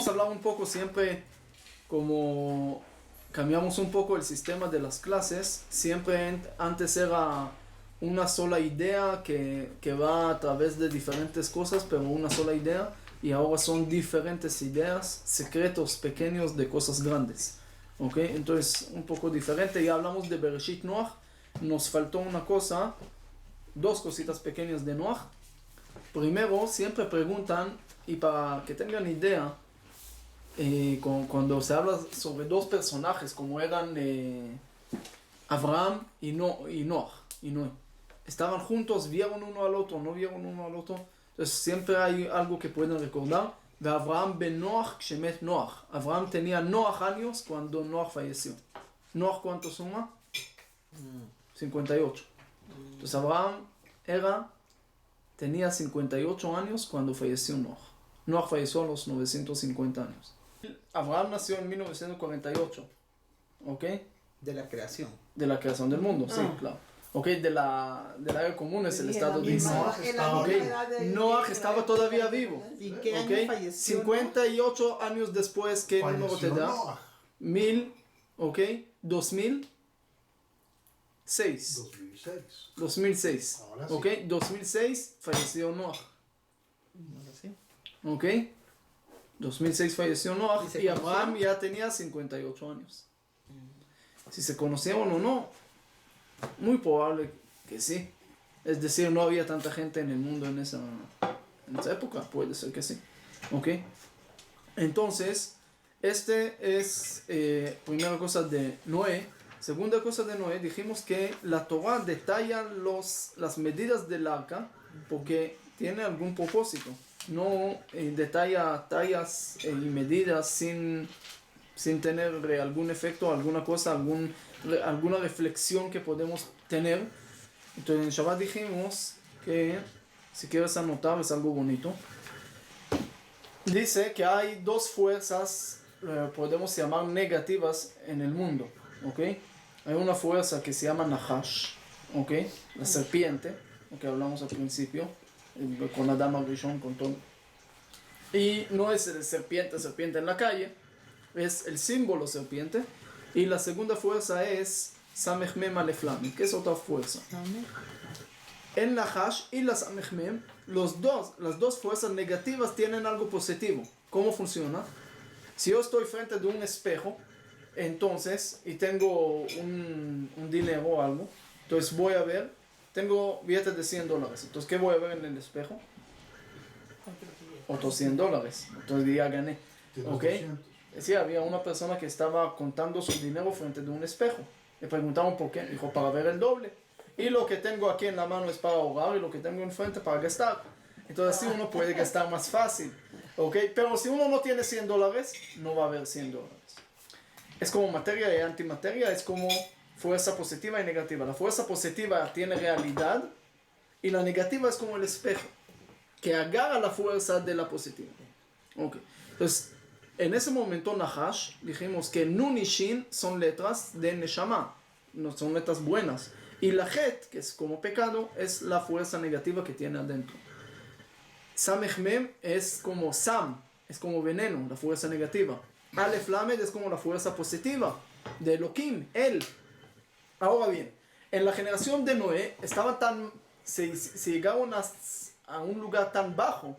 vamos a hablar un poco siempre, como cambiamos un poco el sistema de las clases, siempre antes era una sola idea que va a través de diferentes cosas, pero una sola idea, y ahora son diferentes ideas, secretos pequeños de cosas grandes. ¿Ok? Entonces, un poco diferente. Ya hablamos de Bereshit Noach, nos faltó una cosa, dos cositas pequeñas de Noach. Primero, siempre preguntan, y para que tengan idea, cuando se habla sobre dos personajes como eran Abraham y Noach, estaban juntos, vieron uno al otro, no vieron uno al otro. Entonces siempre hay algo que pueden recordar. De Abraham ben Noach kshemet Noach. Abraham tenía Noach años cuando Noach falleció. Noach, ¿cuánto suma? 58. Entonces Abraham tenía 58 años cuando falleció Noach. Noach falleció a los 950 años. Abraham nació en 1948, ¿ok? De la creación. De la creación del mundo, sí, claro. ¿Ok? De la era común es el estado de Israel. Noach estaba todavía vivo. ¿Y qué año falleció? 58 años después, ¿qué número te da? 2006. 2006. Ahora sí. ¿Ok? 2006 falleció Noach. ¿Ok? 2006 falleció Noach y Abraham ya tenía 58 años. Si se conocieron o no, muy probable que sí. Es decir, no había tanta gente en el mundo en esa época, puede ser que sí. ¿Ok? Entonces, este es primera cosa de Noé. Segunda cosa de Noé, dijimos que la Torah detalla las medidas del arca porque tiene algún propósito. No detalla tallas y medidas sin tener algún efecto, alguna cosa, alguna reflexión que podemos tener. Entonces en Shabbat dijimos que, si quieres anotar, es algo bonito. Dice que hay dos fuerzas, podemos llamar negativas en el mundo, ¿ok? Hay una fuerza que se llama Nahash, ¿ok? La serpiente, lo que hablamos al principio, con Adam Arishon, con todo. Y no es el serpiente en la calle, es el símbolo serpiente. Y la segunda fuerza es Samech Mem Alef Lamed, que es otra fuerza. El Nahash y la Samech Mem, las dos fuerzas negativas tienen algo positivo. ¿Cómo funciona? Si yo estoy frente de un espejo, entonces, y tengo un dinero o algo, entonces voy a ver, tengo billetes de $100. Entonces, ¿qué voy a ver en el espejo? Otros $100. Entonces ya gané. ¿Ok? Sí, había una persona que estaba contando su dinero frente de un espejo. Le preguntaron por qué. Dijo, para ver el doble. Y lo que tengo aquí en la mano es para ahorrar y lo que tengo enfrente para gastar. Entonces sí, uno puede gastar más fácil. ¿Ok? Pero si uno no tiene $100, no va a haber $100. Es como materia y antimateria, es como fuerza positiva y negativa. La fuerza positiva tiene realidad y la negativa es como el espejo, que agarra la fuerza de la positiva. Ok. Entonces, en ese momento, Nahash, dijimos que Nun y Shin son letras de Neshama, no son letras buenas. Y la Het, que es como pecado, es la fuerza negativa que tiene adentro. Samech Mem es como Sam, es como veneno, la fuerza negativa. Alef Lamed es como la fuerza positiva de Elohim, él. Ahora bien, en la generación de Noé se llegaron a un lugar tan bajo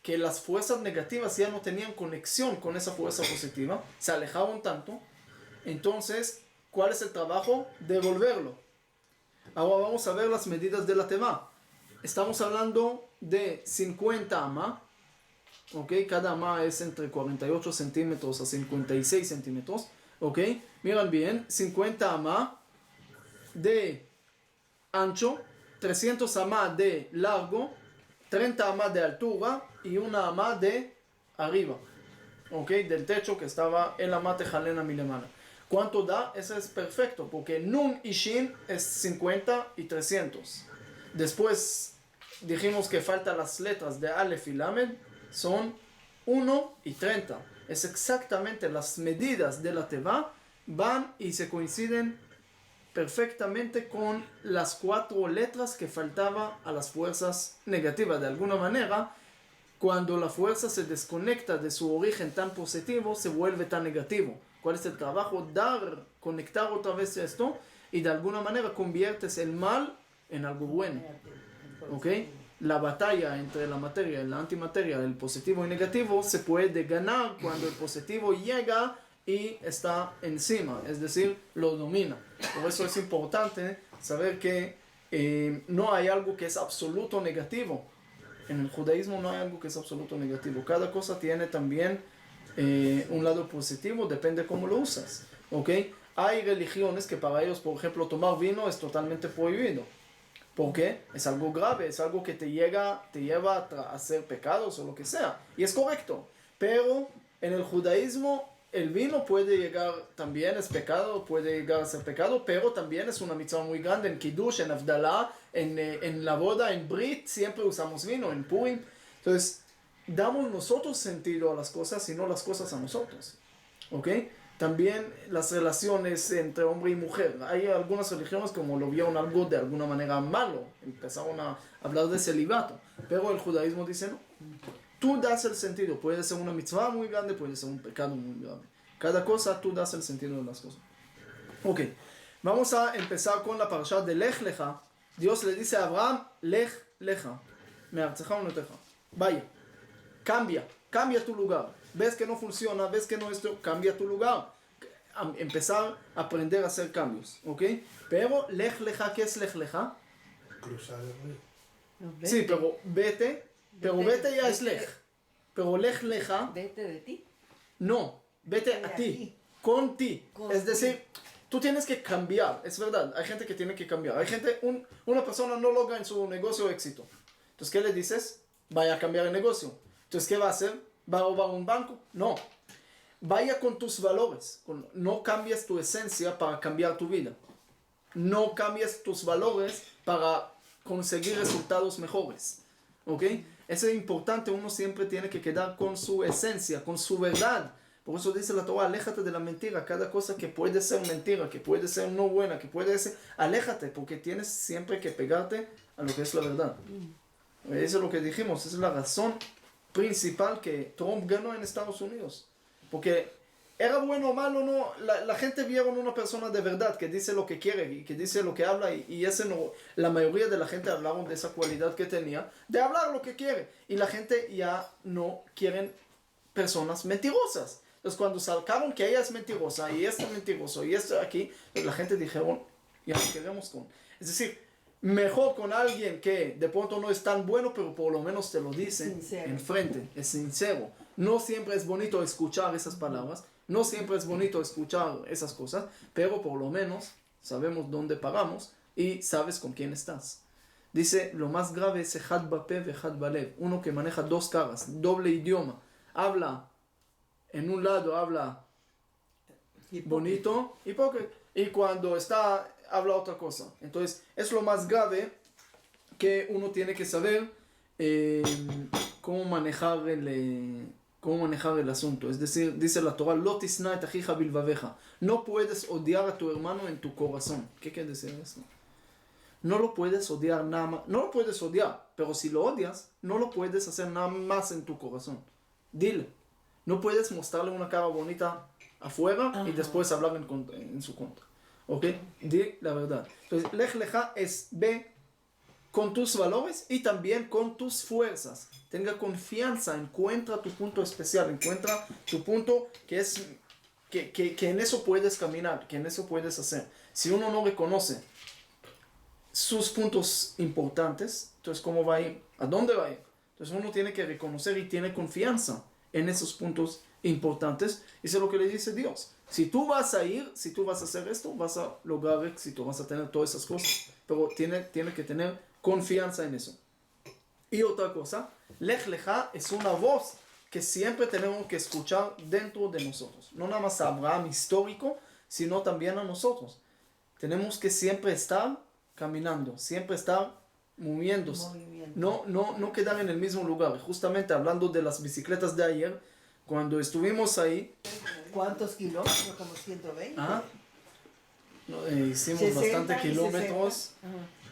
que las fuerzas negativas ya no tenían conexión con esa fuerza positiva, se alejaron tanto. Entonces, ¿cuál es el trabajo? Devolverlo. Ahora vamos a ver las medidas de la Teva. Estamos hablando de 50 amá. ¿Ok? Cada amá es entre 48 centímetros a 56 centímetros. ¿Ok? Miren bien, 50 amá de ancho, 300 amá de largo, 30 amá de altura y una amá de arriba. ¿Ok? Del techo que estaba en la mate jalena milemana. ¿Cuánto da? Eso es perfecto, porque Nun y Shin es 50 y 300. Después dijimos que faltan las letras de Aleph y Lamed, son 1 y 30. Es exactamente las medidas de la Teva, van y se coinciden perfectamente con las 4 letras que faltaba a las fuerzas negativas. De alguna manera, cuando la fuerza se desconecta de su origen tan positivo, se vuelve tan negativo. ¿Cuál es el trabajo? Conectar otra vez esto y de alguna manera conviertes el mal en algo bueno. ¿Ok? La batalla entre la materia y la antimateria, el positivo y negativo, se puede ganar cuando el positivo llega y está encima, es decir, lo domina. Por eso es importante saber que no hay algo que es absoluto negativo. En el judaísmo no hay algo que es absoluto negativo. Cada cosa tiene también un lado positivo, depende cómo lo usas. ¿Ok? Hay religiones que para ellos, por ejemplo, tomar vino es totalmente prohibido. ¿Por qué? Es algo grave, es algo que te lleva a hacer pecados o lo que sea. Y es correcto. Pero en el judaísmo el vino puede llegar, también es pecado, puede llegar a ser pecado, pero también es una mitzvah muy grande. En Kiddush, en Avdalah, en la boda, en Brit, siempre usamos vino, en Purim. Entonces, damos nosotros sentido a las cosas y no las cosas a nosotros. ¿Ok? También las relaciones entre hombre y mujer. Hay algunas religiones como lo vieron algo de alguna manera malo. Empezaron a hablar de celibato. Pero el judaísmo dice no. Tú das el sentido. Puede ser una mitzvah muy grande, puede ser un pecado muy grande. Cada cosa tú das el sentido de las cosas. Ok. Vamos a empezar con la parasha de Lech Lecha. Dios le dice a Abraham, Lech Lecha. Me'artzecha u'netecha. Vaya. Cambia tu lugar. Ves que no funciona, ves que no esto, cambia tu lugar. Empezar a aprender a hacer cambios, ¿ok? Pero Lech Lecha, ¿qué es Lech Lecha? Cruzar el río. No, Sí, pero vete ya es Lech. Pero Lech Lecha, Vete de ti. no, vete De a ti, aquí. con ti. Con Es ti. decir, tú tienes que cambiar, es verdad, hay gente que tiene que cambiar. Hay gente, una persona no logra en su negocio éxito. Entonces, ¿qué le dices? Vaya a cambiar el negocio. Entonces, ¿qué va a hacer? ¿Va a robar un banco? No. Vaya con tus valores. No cambias tu esencia para cambiar tu vida. No cambias tus valores para conseguir resultados mejores. ¿Ok? Eso es importante. Uno siempre tiene que quedar con su esencia, con su verdad. Por eso dice la Torah, aléjate de la mentira. Cada cosa que puede ser mentira, que puede ser no buena, que puede ser... Aléjate, porque tienes siempre que pegarte a lo que es la verdad. Eso es lo que dijimos. Esa es la razón principal que Trump ganó en Estados Unidos. Porque era bueno o malo, no, la gente vieron una persona de verdad que dice lo que quiere y que dice lo que habla y ese no, la mayoría de la gente hablaron de esa cualidad que tenía, de hablar lo que quiere. Y la gente ya no quieren personas mentirosas. Entonces cuando sacaron que ella es mentirosa y este es mentiroso y este aquí, la gente dijeron, ya no queremos con... Es decir, mejor con alguien que de pronto no es tan bueno, pero por lo menos te lo dice Sincero. enfrente, es sincero. No siempre es bonito escuchar esas palabras, no siempre es bonito escuchar esas cosas, pero por lo menos sabemos dónde paramos y sabes con quién estás. Dice, lo más grave es Echad Bape ve'Echad Balev, uno que maneja dos caras, doble idioma, habla, en un lado habla bonito, hipócrita, y cuando está, habla otra cosa. Entonces, es lo más grave que uno tiene que saber cómo manejar el asunto. Es decir, dice la Torah, Lo tisna et achija bilvaveja. No puedes odiar a tu hermano en tu corazón. ¿Qué quiere decir esto? No lo puedes odiar nada más. No lo puedes odiar, pero si lo odias, no lo puedes hacer nada más en tu corazón. Dile. No puedes mostrarle una cara bonita afuera y después hablar en su contra. ¿Ok? Di la verdad. Entonces, Lech Lecha es ve con tus valores y también con tus fuerzas. Tenga confianza, encuentra tu punto especial, encuentra tu punto que es que en eso puedes caminar, que en eso puedes hacer. Si uno no reconoce sus puntos importantes, entonces ¿cómo va a ir? ¿A dónde va a ir? Entonces uno tiene que reconocer y tiene confianza en esos puntos importantes. Y eso es lo que le dice Dios. Si tú vas a ir, si tú vas a hacer esto, vas a lograr éxito, vas a tener todas esas cosas. Pero tiene que tener confianza en eso. Y otra cosa, Lech Lecha es una voz que siempre tenemos que escuchar dentro de nosotros. No nada más a Abraham histórico, sino también a nosotros. Tenemos que siempre estar caminando, siempre estar moviéndose. No quedar en el mismo lugar. Justamente hablando de las bicicletas de ayer, cuando estuvimos ahí... ¿Cuántos kilómetros? Como 120. Hicimos 60 bastante y kilómetros.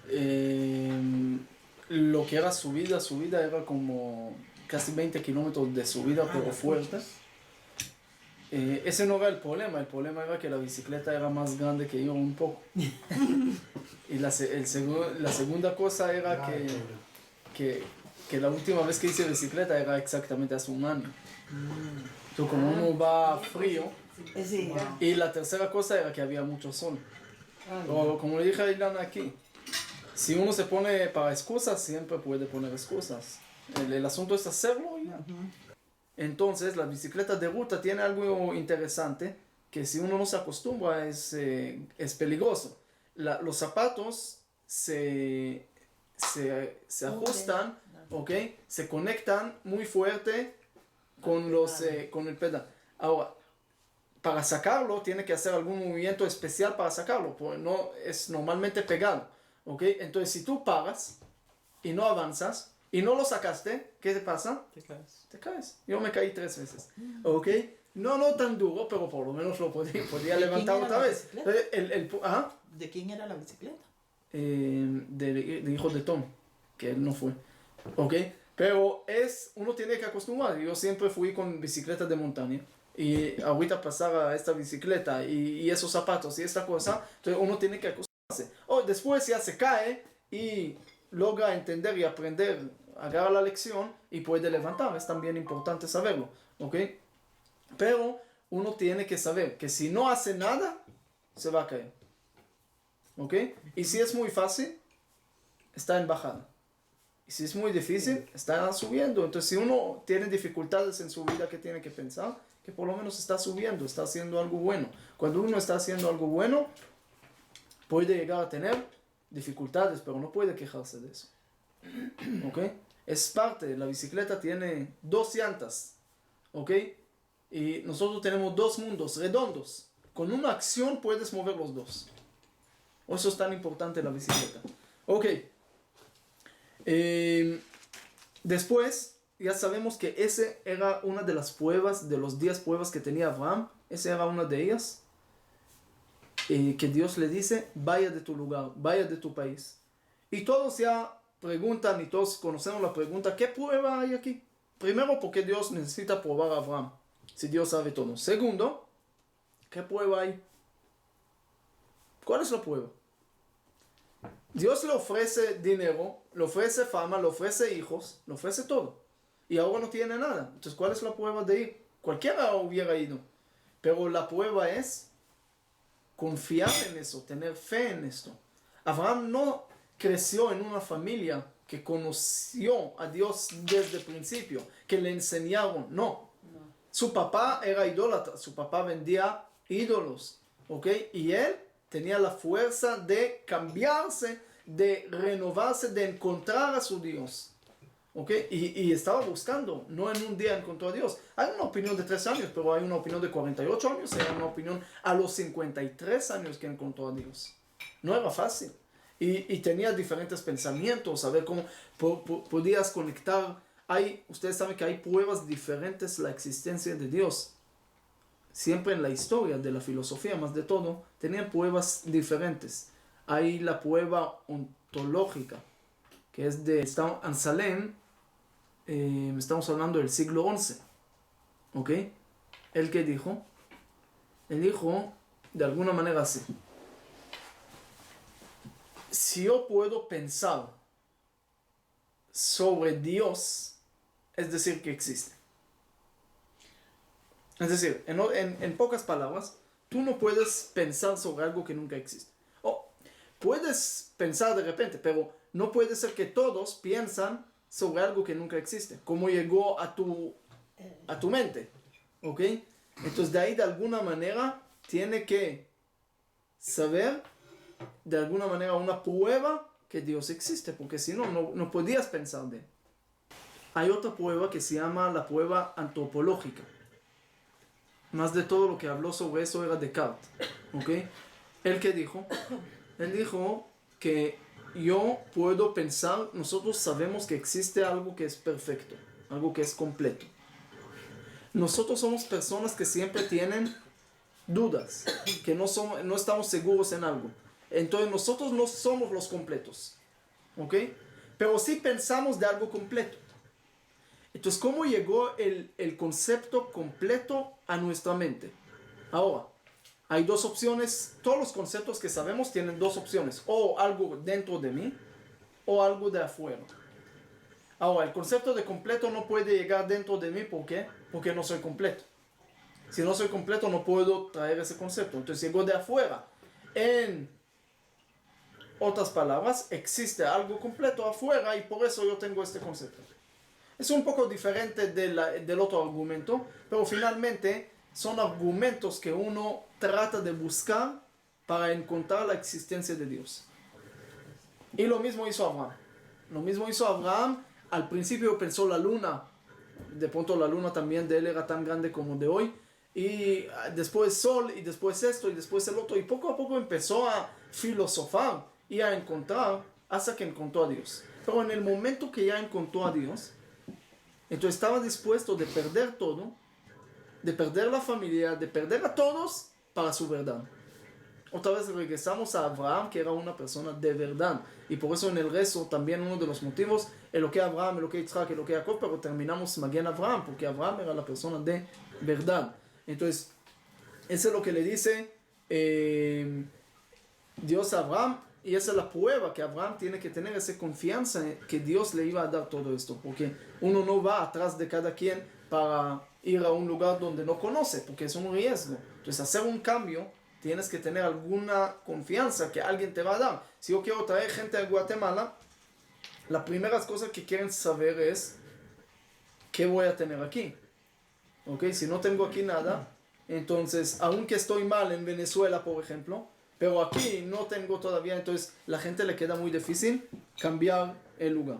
60. Lo que era subida era como casi 20 kilómetros de subida, pero fuerte. Ese no era el problema era que la bicicleta era más grande que yo un poco. Y la segunda cosa era que la última vez que hice bicicleta era exactamente hace un año. Entonces, como uno va frío, Sí. y la tercera cosa era que había mucho sol. O, como le dije a Ilan aquí, si uno se pone para excusas, siempre puede poner excusas. El asunto es hacerlo y ya. Entonces, la bicicleta de ruta tiene algo interesante, que si uno no se acostumbra es peligroso. Los zapatos se ajustan, ¿ok? Se conectan muy fuerte con el pedal. Ahora, para sacarlo, tiene que hacer algún movimiento especial para sacarlo, porque no es normalmente pegado, ¿ok? Entonces, si tú paras y no avanzas y no lo sacaste, ¿qué te pasa? Te caes. Yo me caí 3 veces, ¿ok? No tan duro, pero por lo menos lo podía levantar otra vez. ¿De quién era la bicicleta? De hijo de Tom, que él no fue, ¿ok? Pero uno tiene que acostumbrar. Yo siempre fui con bicicletas de montaña. Y ahorita pasar a esta bicicleta y esos zapatos y esta cosa, entonces uno tiene que acostumbrarse. Después ya se cae y logra entender y aprender, agarra la lección y puede levantar. Es también importante saberlo, ¿ok? Pero uno tiene que saber que si no hace nada, se va a caer, ¿ok? Y si es muy fácil, está en bajada. Y si es muy difícil, está subiendo. Entonces, si uno tiene dificultades en su vida, ¿qué tiene que pensar? Que por lo menos está subiendo, está haciendo algo bueno. Cuando uno está haciendo algo bueno, puede llegar a tener dificultades, pero no puede quejarse de eso. ¿Ok? Es parte, la bicicleta tiene 2 llantas, ¿ok? Y nosotros tenemos 2 mundos redondos. Con una acción puedes mover los 2. Por eso es tan importante la bicicleta. Ok. Después, ya sabemos que ese era una de las pruebas, de los 10 pruebas que tenía Abraham. Esa era una de ellas. Que Dios le dice, vaya de tu lugar, vaya de tu país. Y todos ya preguntan, y todos conocemos la pregunta, ¿qué prueba hay aquí? Primero, porque Dios necesita probar a Abraham, si Dios sabe todo. Segundo, ¿qué prueba hay? ¿Cuál es la prueba? Dios le ofrece dinero, le ofrece fama, le ofrece hijos, le ofrece todo. Y ahora no tiene nada. Entonces, ¿cuál es la prueba de ir? Cualquiera hubiera ido. Pero la prueba es confiar en eso, tener fe en esto. Abraham no creció en una familia que conoció a Dios desde el principio, que le enseñaron. No. Su papá era idólatra, su papá vendía ídolos, ¿ok? Y él tenía la fuerza de cambiarse, de renovarse, de encontrar a su Dios. ¿Ok? Y estaba buscando, no en un día encontró a Dios. Hay una opinión de 3 años, pero hay una opinión de 48 años, hay una opinión a los 53 años que encontró a Dios. No era fácil. Y tenía diferentes pensamientos, a ver cómo podías conectar. Ustedes saben que hay pruebas diferentes la existencia de Dios. Siempre en la historia de la filosofía, más de todo, tenían pruebas diferentes. Hay la prueba ontológica, que es de Anselm. Estamos hablando del siglo XI, ¿ok? ¿El qué dijo? Él dijo de alguna manera así: si yo puedo pensar sobre Dios, es decir, que existe. Es decir, en pocas palabras, tú no puedes pensar sobre algo que nunca existe. Puedes pensar de repente, pero no puede ser que todos piensan sobre algo que nunca existe. ¿Cómo llegó a tu mente? ¿Ok? Entonces de ahí de alguna manera tiene que saber de alguna manera una prueba que Dios existe, porque si no podías pensar de él. Hay otra prueba que se llama la prueba antropológica. Más de todo lo que habló sobre eso era Descartes. ¿Ok? ¿Él qué dijo? Él dijo que yo puedo pensar, nosotros sabemos que existe algo que es perfecto, algo que es completo. Nosotros somos personas que siempre tienen dudas, que no estamos seguros en algo. Entonces nosotros no somos los completos, ¿ok? Pero sí pensamos de algo completo. Entonces, ¿cómo llegó el concepto completo a nuestra mente? Ahora, hay dos opciones. Todos los conceptos que sabemos tienen dos opciones. O algo dentro de mí, o algo de afuera. Ahora, el concepto de completo no puede llegar dentro de mí. ¿Por qué? Porque no soy completo. Si no soy completo, no puedo traer ese concepto. Entonces, llegó de afuera. En otras palabras, existe algo completo afuera y por eso yo tengo este concepto. Es un poco diferente del otro argumento, pero finalmente son argumentos que uno trata de buscar para encontrar la existencia de Dios. Y lo mismo hizo Abraham. Lo mismo hizo Abraham. Al principio pensó la luna. De pronto la luna también de él era tan grande como de hoy. Y después sol, y después esto, y después el otro. Y poco a poco empezó a filosofar y a encontrar hasta que encontró a Dios. Pero en el momento que ya encontró a Dios, entonces estaba dispuesto de perder todo, de perder la familia, de perder a todos para su verdad. Otra vez regresamos a Abraham, que era una persona de verdad. Y por eso en el rezo también uno de los motivos, Eloque Abraham, Eloque Yitzhak, Eloque Jacob, pero terminamos Maguen Abraham, porque Abraham era la persona de verdad. Entonces, eso es lo que le dice Dios a Abraham, y esa es la prueba que Abraham tiene que tener, esa confianza en que Dios le iba a dar todo esto, porque uno no va atrás de cada quien para ir a un lugar donde no conoce, porque es un riesgo. Entonces, hacer un cambio, tienes que tener alguna confianza que alguien te va a dar. Si yo quiero traer gente a Guatemala, las primeras cosas que quieren saber es ¿qué voy a tener aquí? ¿Ok? Si no tengo aquí nada, entonces, aunque estoy mal en Venezuela, por ejemplo, pero aquí no tengo todavía, entonces la gente le queda muy difícil cambiar el lugar.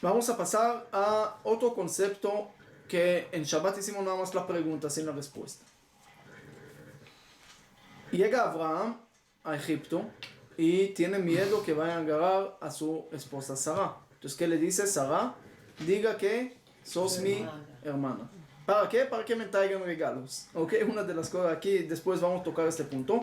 Vamos a pasar a otro concepto que en Shabbat hicimos nada más la pregunta sin la respuesta. Llega Abraham a Egipto y tiene miedo que vayan a agarrar a su esposa Sara. Entonces, ¿qué le dice Sara? Diga que sos mi hermana. ¿Para qué? Para que me traigan regalos. Ok, una de las cosas aquí, después vamos a tocar este punto.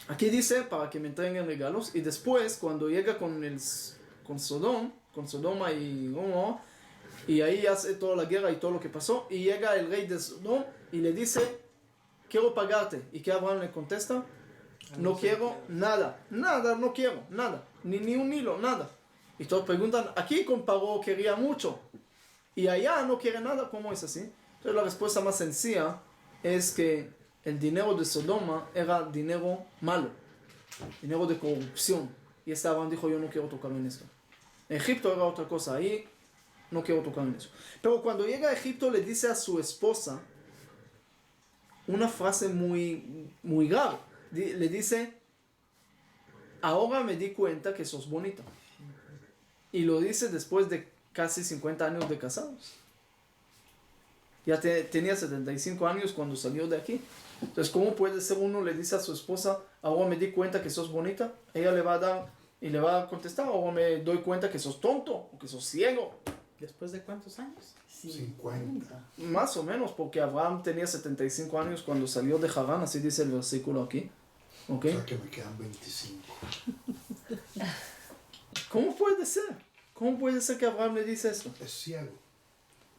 Aquí dice para que me traigan regalos, y después cuando llega con Sodoma y Gomorra, y ahí hace toda la guerra y todo lo que pasó, y llega el rey de Sodoma y le dice, quiero pagarte. ¿Y qué Abraham le contesta? No quiero nada, no quiero nada, ni un hilo, nada. Y todos preguntan, aquí con Paró quería mucho, y allá no quiere nada. ¿Cómo es así? Entonces la respuesta más sencilla es que el dinero de Sodoma era dinero malo, dinero de corrupción, y este Abraham dijo, yo no quiero tocar en esto. En Egipto era otra cosa, ahí no quiero tocar en eso. Pero cuando llega a Egipto le dice a su esposa una frase muy, muy grave. Le dice, ahora me di cuenta que sos bonita. Y lo dice después de casi 50 años de casados. Ya tenía 75 años cuando salió de aquí. Entonces, ¿cómo puede ser uno le dice a su esposa, ahora me di cuenta que sos bonita? Ella le va a dar y le va a contestar, ahora me doy cuenta que sos tonto o que sos ciego. ¿Después de cuántos años? 50. Más o menos, porque Abraham tenía 75 años cuando salió de Harán, así dice el versículo aquí. ¿Ok? O sea que me quedan 25. ¿Cómo puede ser? ¿Cómo puede ser que Abraham le dice esto? Es ciego.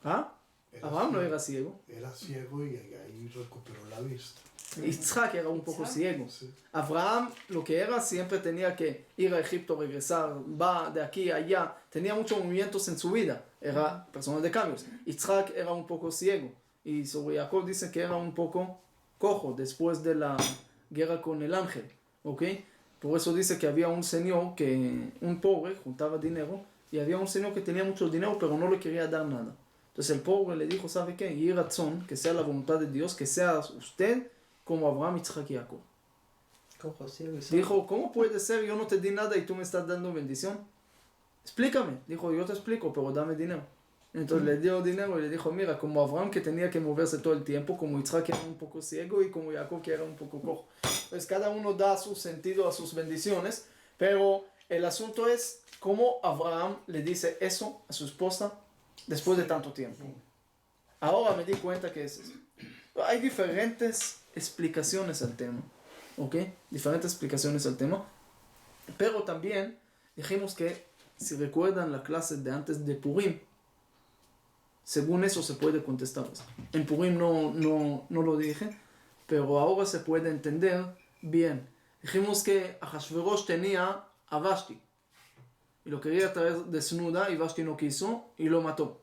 ¿Ah? Abraham no era ciego. Era ciego y ahí recuperó la vista. Isaac era un poco ciego. Sí. Abraham, lo que era, siempre tenía que ir a Egipto, regresar, va de aquí a allá. Tenía muchos movimientos en su vida. Era persona de cambios. Isaac era un poco ciego. Y sobre Jacob dice que era un poco cojo después de la guerra con el ángel. ¿Ok? Por eso dice que había un señor un pobre, juntaba dinero. Y había un señor que tenía mucho dinero, pero no le quería dar nada. Entonces el pobre le dijo, ¿sabe qué? Y razón, que sea la voluntad de Dios, que sea usted como Abraham, Isaac y Jacob. Dijo, ¿cómo puede ser? Yo no te di nada y tú me estás dando bendición. Explícame. Dijo, yo te explico, pero dame dinero. Entonces le dio dinero y le dijo, mira, como Abraham que tenía que moverse todo el tiempo, como Isaac que era un poco ciego y como Jacob que era un poco cojo. Entonces cada uno da su sentido a sus bendiciones, pero el asunto es cómo Abraham le dice eso a su esposa después de tanto tiempo. Ahora me di cuenta que es eso. Hay diferentes explicaciones al tema, ¿ok? Diferentes explicaciones al tema, pero también dijimos que si recuerdan la clase de antes de Purim, según eso se puede contestar esto. En Purim no lo dije, pero ahora se puede entender bien. Dijimos que Ahashverosh tenía a Vashti y lo quería traer desnuda y Vashti no quiso y lo mató.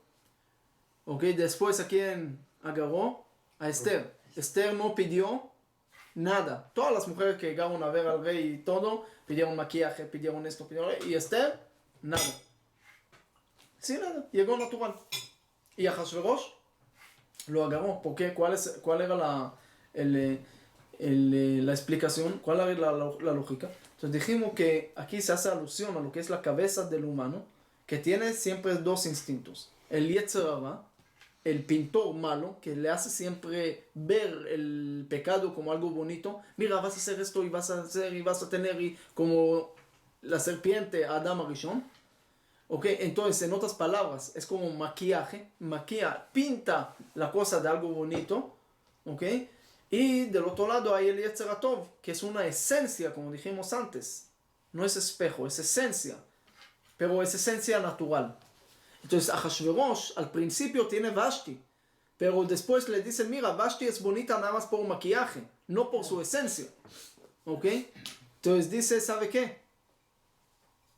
¿Ok? Después a quién agarró? A Esther. Esther no pidió nada. Todas las mujeres que llegaron a ver al rey y todo, pidieron maquillaje, pidieron esto, pidieron... Y Esther, nada. Sí, nada. Llegó natural. Y Ahashverosh lo agarró. ¿Por qué? ¿Cuál era la explicación? ¿Cuál era la lógica? Entonces dijimos que aquí se hace alusión a lo que es la cabeza del humano, que tiene siempre dos instintos. El Yetzer Hara, el pintor malo, que le hace siempre ver el pecado como algo bonito. Mira, vas a hacer esto y vas a hacer y vas a tener, y como la serpiente Adam Arishon. Ok, entonces en otras palabras, es como maquillaje, pinta la cosa de algo bonito, ok, y del otro lado hay el Yetzer Hatov, que es una esencia, como dijimos antes, no es espejo, es esencia, pero es esencia natural. Entonces Ahashverosh al principio tiene Vashti, pero después le dicen, mira, Vashti es bonita nada más por maquillaje, no por su esencia, ok, entonces dice, ¿sabe qué?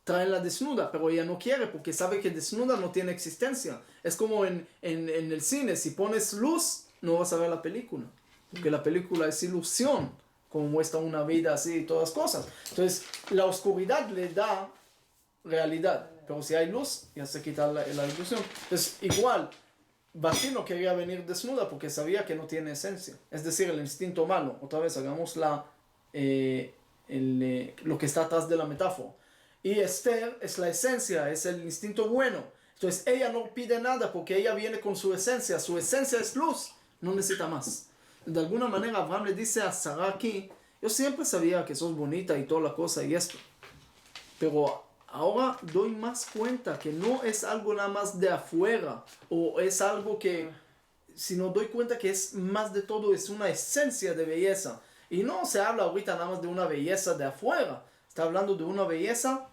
Traenla desnuda, pero ella no quiere porque sabe que desnuda no tiene existencia. Es como en el cine, si pones luz, no vas a ver la película, porque la película es ilusión, como muestra una vida así y todas cosas. Entonces, la oscuridad le da realidad, pero si hay luz, ya se quita la ilusión. Entonces, igual, Vashti no quería venir desnuda porque sabía que no tiene esencia. Es decir, el instinto malo. Otra vez, hagamos lo que está atrás de la metáfora. Y Esther es la esencia, es el instinto bueno. Entonces ella no pide nada porque ella viene con su esencia es luz, no necesita más. De alguna manera Abraham le dice a Sara aquí, yo siempre sabía que sos bonita y toda la cosa y esto. Pero ahora doy más cuenta que no es algo nada más de afuera o es algo que, sino doy cuenta que es más de todo, es una esencia de belleza. Y no se habla ahorita nada más de una belleza de afuera, está hablando de una belleza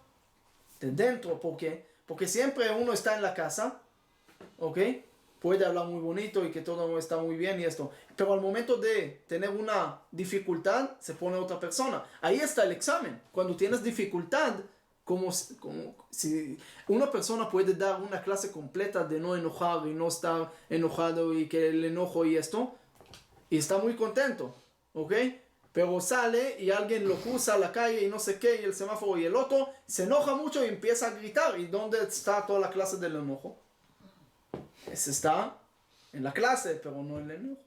de dentro. ¿Por qué? Porque siempre uno está en la casa, ¿ok? Puede hablar muy bonito y que todo está muy bien y esto. Pero al momento de tener una dificultad, se pone otra persona. Ahí está el examen. Cuando tienes dificultad, como si una persona puede dar una clase completa de no enojar y no estar enojado y que el enojo y esto, y está muy contento, ¿ok? Pero sale y alguien lo cruza a la calle y no sé qué, y el semáforo y el otro, se enoja mucho y empieza a gritar. ¿Y dónde está toda la clase del enojo? Ese está en la clase, pero no en el enojo.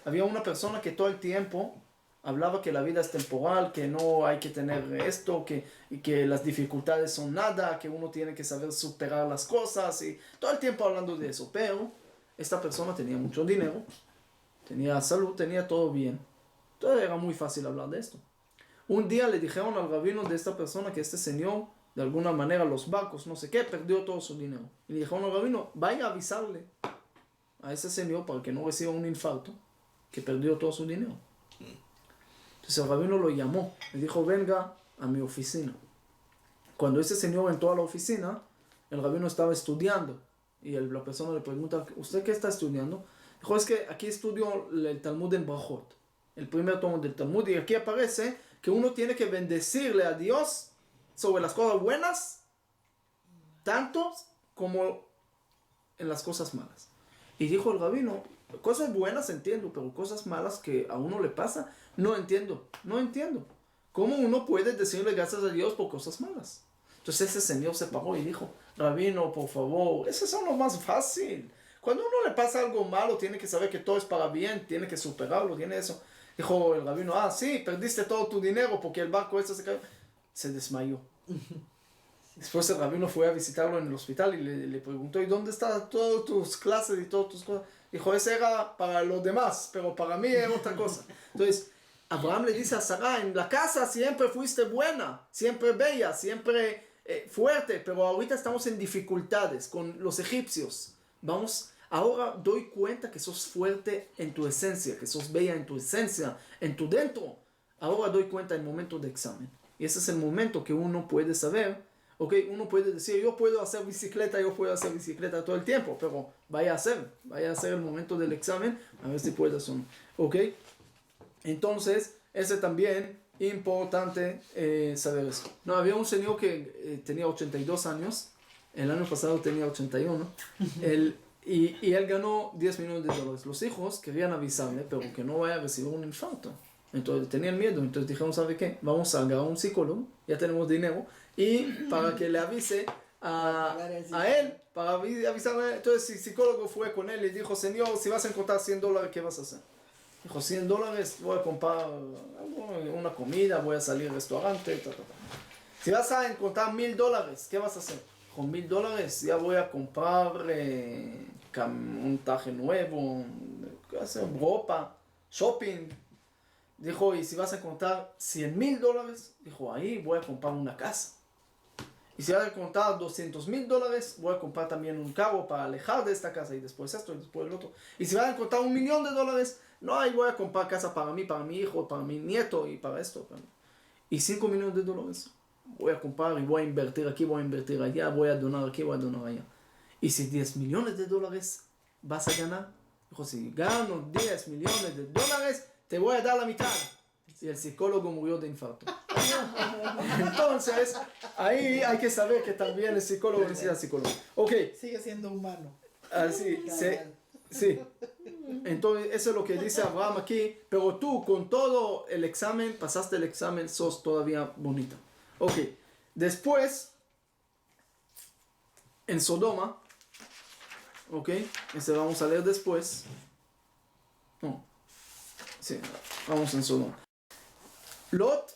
Había una persona que todo el tiempo hablaba que la vida es temporal, que no hay que tener esto, y que las dificultades son nada, que uno tiene que saber superar las cosas, y todo el tiempo hablando de eso. Pero esta persona tenía mucho dinero, tenía salud, tenía todo bien. Entonces era muy fácil hablar de esto. Un día le dijeron al rabino de esta persona que este señor, de alguna manera, los barcos, no sé qué, perdió todo su dinero. Y le dijeron al rabino, vaya a avisarle a ese señor para que no reciba un infarto, que perdió todo su dinero. Entonces el rabino lo llamó, le dijo, venga a mi oficina. Cuando ese señor entró a la oficina, el rabino estaba estudiando. Y la persona le pregunta, ¿usted qué está estudiando? Dijo, es que aquí estudio el Talmud en Brajot, el primer tomo del Talmud, y aquí aparece que uno tiene que bendecirle a Dios sobre las cosas buenas, tanto como en las cosas malas. Y dijo el rabino, cosas buenas entiendo, pero cosas malas que a uno le pasa, no entiendo. ¿Cómo uno puede decirle gracias a Dios por cosas malas? Entonces ese señor se paró y dijo, rabino, por favor, eso es lo más fácil. Cuando a uno le pasa algo malo, tiene que saber que todo es para bien, tiene que superarlo, tiene eso. Dijo el rabino, sí, perdiste todo tu dinero porque el barco se cayó. Se desmayó. Después el rabino fue a visitarlo en el hospital y le preguntó, ¿y dónde están todas tus clases y todas tus cosas? Dijo, ese era para los demás, pero para mí era otra cosa. Entonces, Abraham le dice a Sara, en la casa siempre fuiste buena, siempre bella, siempre fuerte, pero ahorita estamos en dificultades con los egipcios. Ahora doy cuenta que sos fuerte en tu esencia, que sos bella en tu esencia, en tu dentro. Ahora doy cuenta en el momento de examen. Y ese es el momento que uno puede saber, Ok, uno puede decir, yo puedo hacer bicicleta todo el tiempo, pero vaya a hacer el momento del examen, a ver si puedes o no. Ok, entonces, ese también importante saber eso. No, había un señor que tenía 82 años, el año pasado tenía 81, y él ganó $10,000,000. Los hijos querían avisarle, pero que no vaya a recibir un infarto. Entonces tenían miedo, entonces dijeron, ¿sabe qué? Vamos a agarrar un psicólogo, ya tenemos dinero, y para que le avise a él, para avisarle. Entonces el psicólogo fue con él y dijo, señor, si vas a encontrar $100, ¿qué vas a hacer? Dijo, $100, voy a comprar una comida, voy a salir al restaurante, Si vas a encontrar $1,000, ¿qué vas a hacer? Con $1,000 ya voy a comprar un traje nuevo, ropa, shopping. Dijo, y si vas a encontrar $100,000, dijo, ahí voy a comprar una casa. Y si vas a encontrar $200,000, voy a comprar también un carro para alejar de esta casa, y después esto, y después el otro. Y si vas a encontrar $1,000,000, no, ahí voy a comprar casa para mí, para mi hijo, para mi nieto, y para esto. Y $5,000,000 voy a comprar y voy a invertir aquí, voy a invertir allá, voy a donar aquí, voy a donar allá. Y si $10,000,000 vas a ganar, dijo, si gano $10,000,000, te voy a dar la mitad. Y el psicólogo murió de infarto. Entonces, ahí hay que saber que también el psicólogo necesita psicólogo. Ok. Sigue siendo humano. Así, sí. Entonces, eso es lo que dice Abraham aquí. Pero tú, con todo el examen, pasaste el examen, sos todavía bonita. Ok. Después, en Sodoma, ok, ese vamos a leer después. No. Sí, vamos en Sodoma. Lot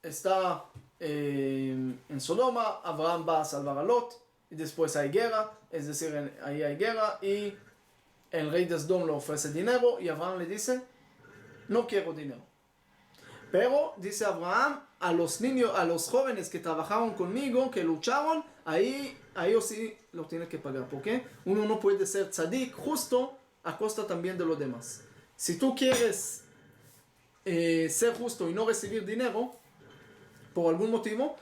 está en Sodoma, Abraham va a salvar a Lot, y después hay guerra, es decir, ahí hay guerra, y el rey de Sodoma le ofrece dinero, y Abraham le dice, no quiero dinero. Pero, dice Abraham, a los niños, a los jóvenes que trabajaron conmigo, que lucharon, ahí a ellos sí lo tiene que pagar. ¿Por qué? Uno no puede ser tzadik justo a costa también de los demás. Si tú quieres ser justo y no recibir dinero, por algún motivo,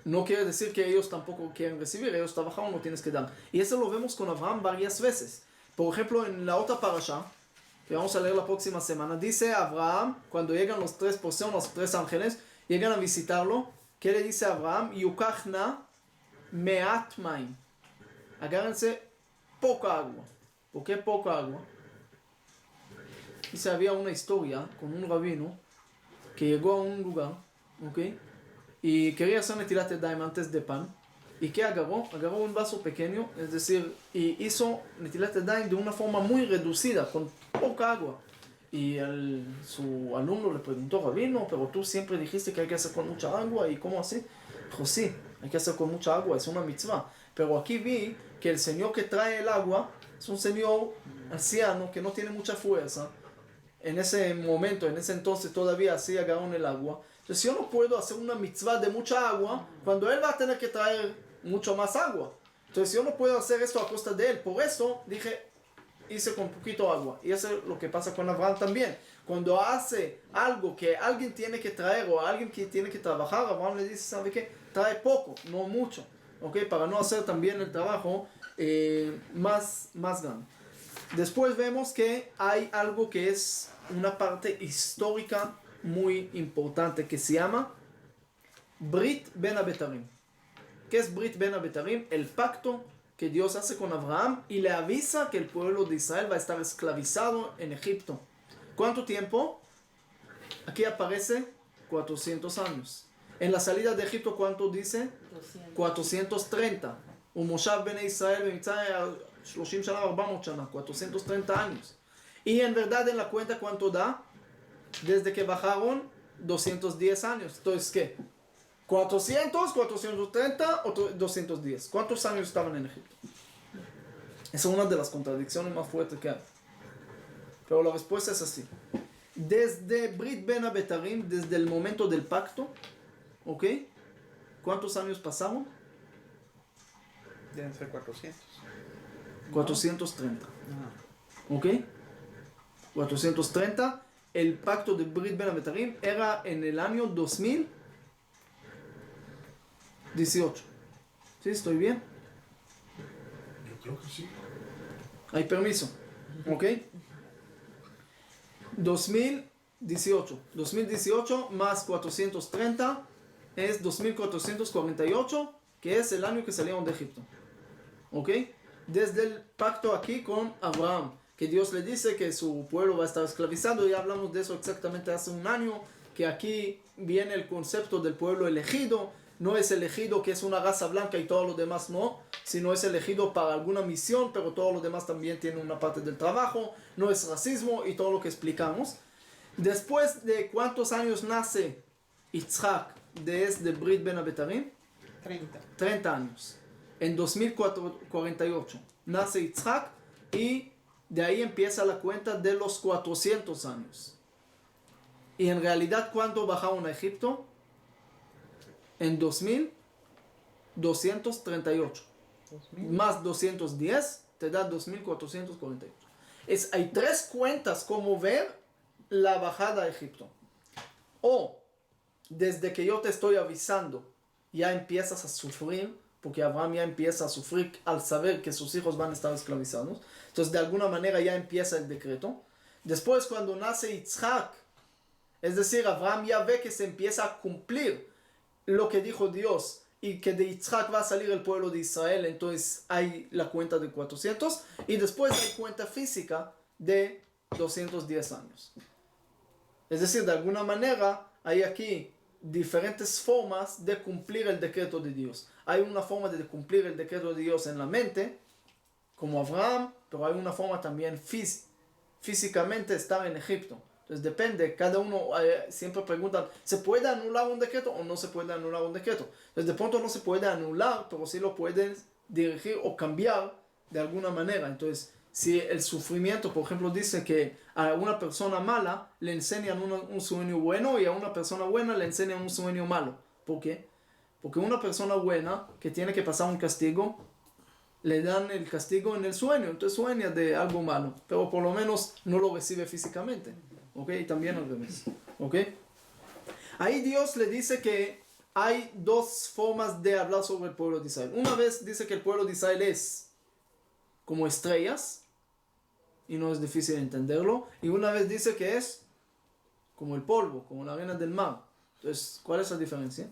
no quiere decir que ellos tampoco quieren recibir, ellos trabajaron, no tienes que dar. Y eso lo vemos con Abraham varias veces. Por ejemplo, en la otra parasha, que vamos a leer la próxima semana, dice Abraham, cuando llegan los 3 personas, los 3 ángeles, llegan a visitarlo, ¿qué le dice Abraham? Yukachna me'at maim. Agárrense poca agua. ¿Por qué poca agua? Dice, había una historia con un rabino que llegó a un lugar, ¿ok? Y quería hacer netilat yadayim antes de pan. ¿Y qué agarró? Agarró un vaso pequeño, es decir, y hizo netilat yadayim de una forma muy reducida, con poca agua. Y su alumno le preguntó, rabino, pero tú siempre dijiste que hay que hacer con mucha agua, ¿y cómo así? Dijo, sí, hay que hacer con mucha agua, es una mitzvah. Pero aquí vi que el señor que trae el agua es un señor anciano que no tiene mucha fuerza. En ese momento, en ese entonces todavía así agarraron el agua. Entonces yo no puedo hacer una mitzvah de mucha agua cuando él va a tener que traer mucho más agua. Entonces yo no puedo hacer esto a costa de él. Por eso dije, hice con poquito agua. Y eso es lo que pasa con Abraham también. Cuando hace algo que alguien tiene que traer o alguien que tiene que trabajar, Abraham le dice, ¿sabe qué? Trae poco, no mucho. ¿Ok? Para no hacer también el trabajo más grande. Después vemos que hay algo que es una parte histórica muy importante que se llama Brit Ben Abetarim. ¿Qué es Brit Ben Abetarim? El pacto que Dios hace con Abraham y le avisa que el pueblo de Israel va a estar esclavizado en Egipto. ¿Cuánto tiempo? Aquí aparece 400 años. En la salida de Egipto, ¿cuánto dice? 430. Moshav Ben Israel 30 שנה, 400 שנה, 430 años. Y en verdad en la cuenta, ¿cuánto da? Desde que bajaron, 210 años. Entonces, ¿qué? 400, 430 o 210. ¿Cuántos años estaban en Egipto? Esa es una de las contradicciones más fuertes que hay. Pero la respuesta es así. Desde Brit Ben Abetarim, desde el momento del pacto, ¿ok? ¿Cuántos años pasaron? Deben ser 400. 430. No. ¿Ok? 430. El pacto de Brit Ben Abetarim era en el año 2018. ¿Sí? ¿Estoy bien? Yo creo que sí. Hay permiso. ¿Ok? 2018 más 430 es 2448, que es el año que salieron de Egipto. ¿Ok? Desde el pacto aquí con Abraham, que Dios le dice que su pueblo va a estar esclavizado. Ya hablamos de eso exactamente hace un año, que aquí viene el concepto del pueblo elegido. No es elegido que es una raza blanca y todos los demás no, sino es elegido para alguna misión, pero todos los demás también tienen una parte del trabajo. No es racismo y todo lo que explicamos. Después de cuántos años nace Yitzhak desde Brit Ben Abetarim? 30 años. En 2048 nace Yitzhak y de ahí empieza la cuenta de los 400 años. Y en realidad, ¿cuándo bajaron a Egipto? En 2238. Más 210 te da 2448. Hay tres cuentas como ver la bajada a Egipto. O desde que yo te estoy avisando, ya empiezas a sufrir, porque Abraham ya empieza a sufrir al saber que sus hijos van a estar esclavizados. Entonces de alguna manera ya empieza el decreto. Después cuando nace Yitzhak, es decir, Abraham ya ve que se empieza a cumplir lo que dijo Dios y que de Yitzhak va a salir el pueblo de Israel, entonces hay la cuenta de 400 y después hay cuenta física de 210 años. Es decir, de alguna manera hay aquí diferentes formas de cumplir el decreto de Dios. Hay una forma de cumplir el decreto de Dios en la mente, como Abraham, pero hay una forma también físicamente estar en Egipto. Entonces depende, cada uno siempre preguntan, ¿se puede anular un decreto o no se puede anular un decreto? Entonces de pronto no se puede anular, pero sí lo puedes dirigir o cambiar de alguna manera. Entonces, si el sufrimiento, por ejemplo, dice que a una persona mala le enseñan un sueño bueno y a una persona buena le enseñan un sueño malo. ¿Por qué? Porque una persona buena que tiene que pasar un castigo, le dan el castigo en el sueño, entonces sueña de algo malo, pero por lo menos no lo recibe físicamente. ¿Ok? Y también al revés. ¿Ok? Ahí Dios le dice que hay dos formas de hablar sobre el pueblo de Israel. Una vez dice que el pueblo de Israel es como estrellas, y no es difícil entenderlo. Y una vez dice que es como el polvo, como la arena del mar. Entonces, ¿cuál es la diferencia?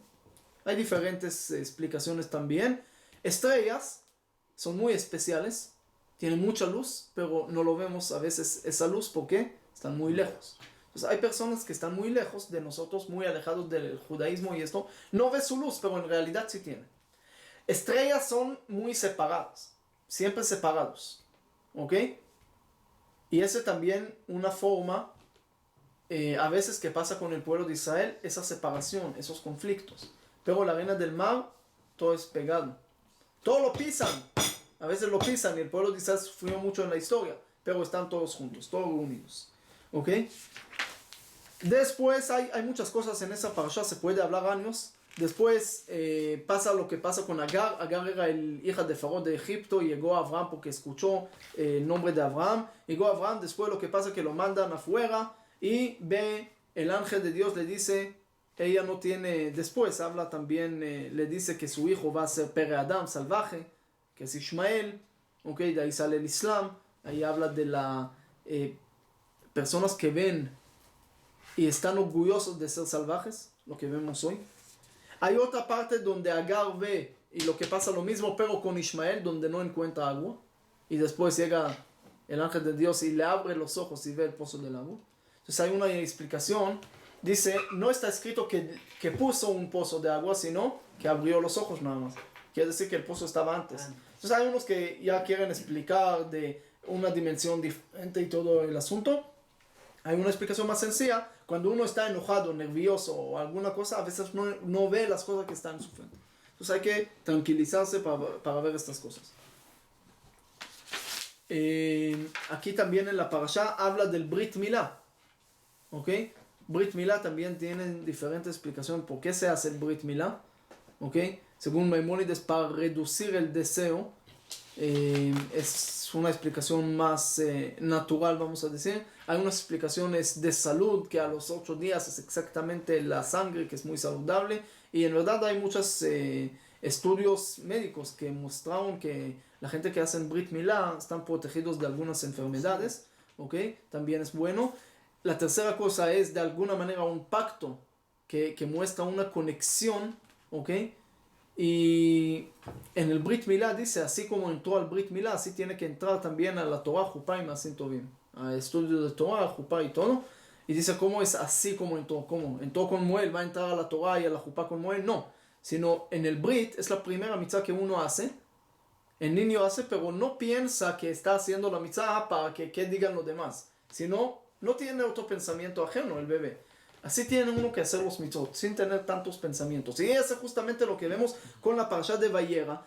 Hay diferentes explicaciones también. Estrellas son muy especiales, tienen mucha luz, pero no lo vemos a veces esa luz porque están muy lejos. Entonces, hay personas que están muy lejos de nosotros, muy alejados del judaísmo y esto. No ves su luz, pero en realidad sí tienen. Estrellas son muy separadas, siempre separados. ¿Ok? Y esa también una forma, a veces que pasa con el pueblo de Israel, esa separación, esos conflictos. Pero la arena del mar, todo es pegado. Todo lo pisan, a veces lo pisan y el pueblo de Israel sufrió mucho en la historia, pero están todos juntos, todos unidos. ¿Ok? Después hay muchas cosas en esa parasha, se puede hablar años. Después pasa lo que pasa con Agar. Agar era el hija de Faraón de Egipto y llegó a Abraham porque escuchó el nombre de Abraham. Llegó a Abraham, después lo que pasa es que lo mandan afuera y ve el ángel de Dios, le dice, ella no tiene, después habla también, le dice que su hijo va a ser Pere Adam, salvaje, que es Ismael. Ok, de ahí sale el Islam. Ahí habla de las personas que ven y están orgullosos de ser salvajes, lo que vemos hoy. Hay otra parte donde Agar ve y lo que pasa lo mismo, pero con Ismael, donde no encuentra agua. Y después llega el ángel de Dios y le abre los ojos y ve el pozo del agua. Entonces hay una explicación. Dice, no está escrito que puso un pozo de agua, sino que abrió los ojos nada más. Quiere decir que el pozo estaba antes. Entonces hay unos que ya quieren explicar de una dimensión diferente y todo el asunto. Hay una explicación más sencilla. Cuando uno está enojado, nervioso o alguna cosa, a veces no ve las cosas que están en su frente. Entonces hay que tranquilizarse para ver estas cosas. Aquí también en la parasha habla del Brit Milá. ¿Ok? Brit Milá también tiene diferentes explicaciones por qué se hace el Brit Milá. ¿Ok? Según Maimónides, para reducir el deseo. Es una explicación más natural, vamos a decir. Hay unas explicaciones de salud, que a los 8 días es exactamente la sangre, que es muy saludable. Y en verdad hay muchas estudios médicos que mostraron que la gente que hacen Brit Milá están protegidos de algunas enfermedades, ¿ok? También es bueno. La tercera cosa es de alguna manera un pacto que muestra una conexión, ¿ok? Y en el Brit Milá dice, así como entró al Brit Milá, así tiene que entrar también a la Torah, Jupá y Maasim Tovim, a estudio de Torah, Jupá y todo. Y dice, ¿cómo es así como entró? ¿Cómo? ¿Entró con Moel? ¿Va a entrar a la Torah y a la Jupá con Moel? No, sino en el Brit es la primera mitzvah que uno hace, el niño hace, pero no piensa que está haciendo la mitzvah para que digan los demás, sino no tiene otro pensamiento ajeno el bebé. Así tiene uno que hacer los mitzvot, sin tener tantos pensamientos. Y eso es justamente lo que vemos con la parasha de Vayera.